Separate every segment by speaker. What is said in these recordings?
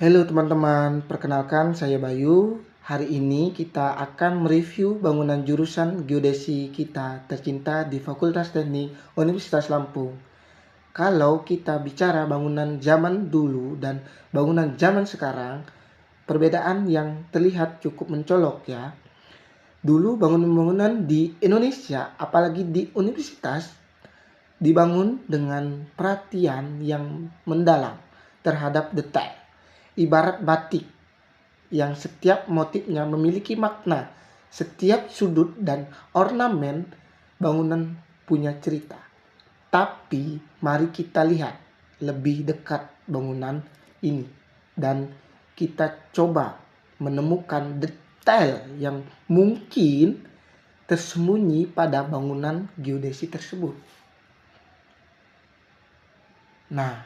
Speaker 1: Halo teman-teman, perkenalkan saya Bayu. Hari ini kita akan mereview bangunan jurusan geodesi kita tercinta di Fakultas Teknik Universitas Lampung. Kalau kita bicara bangunan zaman dulu dan bangunan zaman sekarang, perbedaan yang terlihat cukup mencolok ya. Dulu bangunan-bangunan di Indonesia, apalagi di universitas, dibangun dengan perhatian yang mendalam terhadap detail. Ibarat batik yang setiap motifnya memiliki makna, setiap sudut dan ornamen bangunan punya cerita. Tapi mari kita lihat lebih dekat bangunan ini dan kita coba menemukan detail yang mungkin tersembunyi pada bangunan geodesi tersebut. Nah,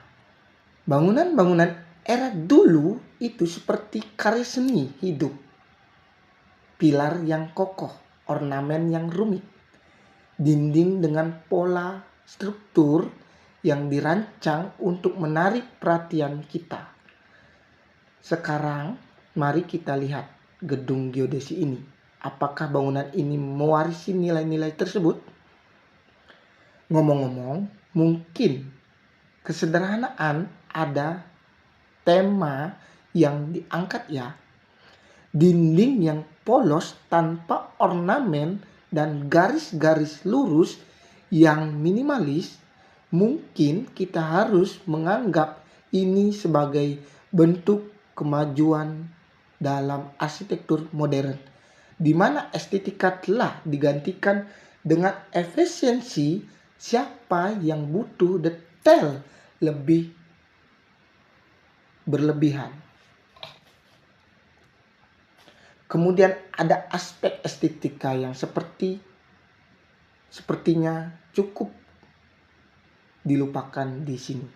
Speaker 1: bangunan-bangunan era dulu itu seperti karya seni hidup. Pilar yang kokoh, ornamen yang rumit, dinding dengan pola struktur yang dirancang untuk menarik perhatian kita. Sekarang, mari kita lihat gedung geodesi ini. Apakah bangunan ini mewarisi nilai-nilai tersebut? Ngomong-ngomong, mungkin kesederhanaan ada tema yang diangkat ya. Dinding yang polos tanpa ornamen dan garis-garis lurus yang minimalis, mungkin kita harus menganggap ini sebagai bentuk kemajuan dalam arsitektur modern, di mana estetika telah digantikan dengan efisiensi. Siapa yang butuh detail lebih berlebihan. Kemudian ada aspek estetika yang sepertinya cukup dilupakan di sini.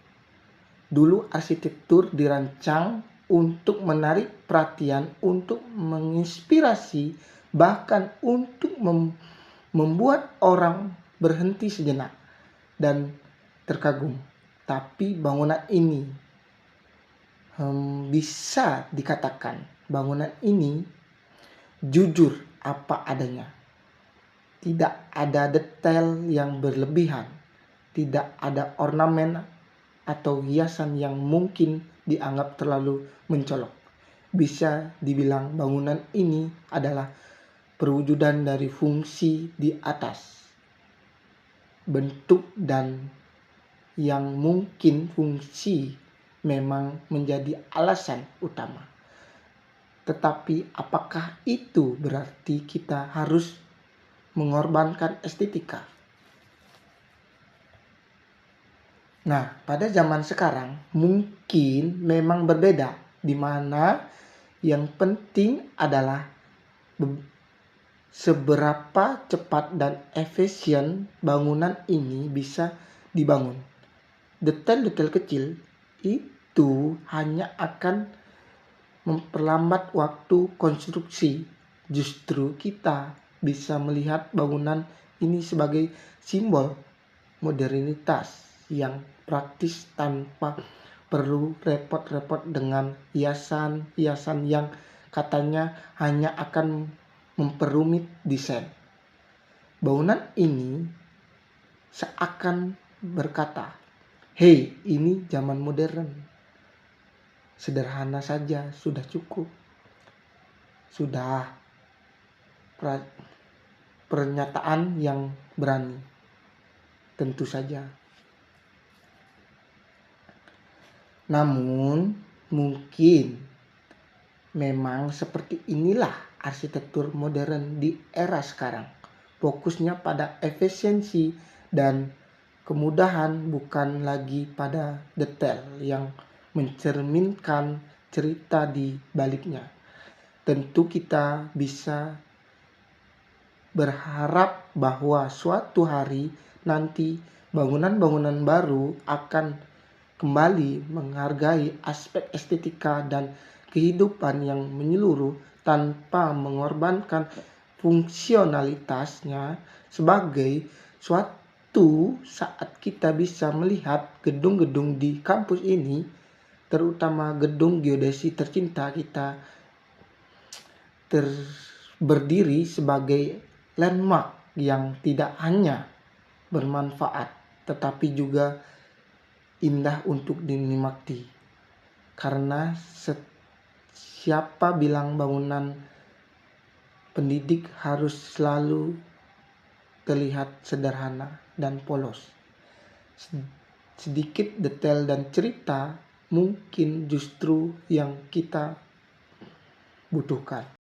Speaker 1: Dulu arsitektur dirancang untuk menarik perhatian, untuk menginspirasi, bahkan untuk membuat orang berhenti sejenak dan terkagum. Tapi bangunan ini bisa dikatakan bangunan ini jujur apa adanya. Tidak ada detail yang berlebihan, tidak ada ornamen atau hiasan yang mungkin dianggap terlalu mencolok. Bisa dibilang bangunan ini adalah perwujudan dari fungsi di atas bentuk, dan yang mungkin fungsi memang menjadi alasan utama. Tetapi apakah itu berarti kita harus mengorbankan estetika? Nah, pada zaman sekarang mungkin memang berbeda, di mana yang penting adalah seberapa cepat dan efisien bangunan ini bisa dibangun. Detail-detail kecil itu hanya akan memperlambat waktu konstruksi. Justru kita bisa melihat bangunan ini sebagai simbol modernitas yang praktis tanpa perlu repot-repot dengan hiasan-hiasan yang katanya hanya akan memperumit desain. Bangunan ini seakan berkata, "Hei, ini zaman modern. Sederhana saja sudah cukup." Sudah pernyataan yang berani. Tentu saja. Namun, mungkin memang seperti inilah arsitektur modern di era sekarang. Fokusnya pada efisiensi dan kemudahan, bukan lagi pada detail yang mencerminkan cerita di baliknya. Tentu kita bisa berharap bahwa suatu hari nanti bangunan-bangunan baru akan kembali menghargai aspek estetika dan kehidupan yang menyeluruh tanpa mengorbankan fungsionalitasnya. Sebagai suatu saat kita bisa melihat gedung-gedung di kampus ini terutama gedung geodesi tercinta kita berdiri sebagai landmark yang tidak hanya bermanfaat tetapi juga indah untuk dinikmati. Karena siapa bilang bangunan pendidik harus selalu terlihat sederhana dan polos. Sedikit detail dan cerita mungkin justru yang kita butuhkan.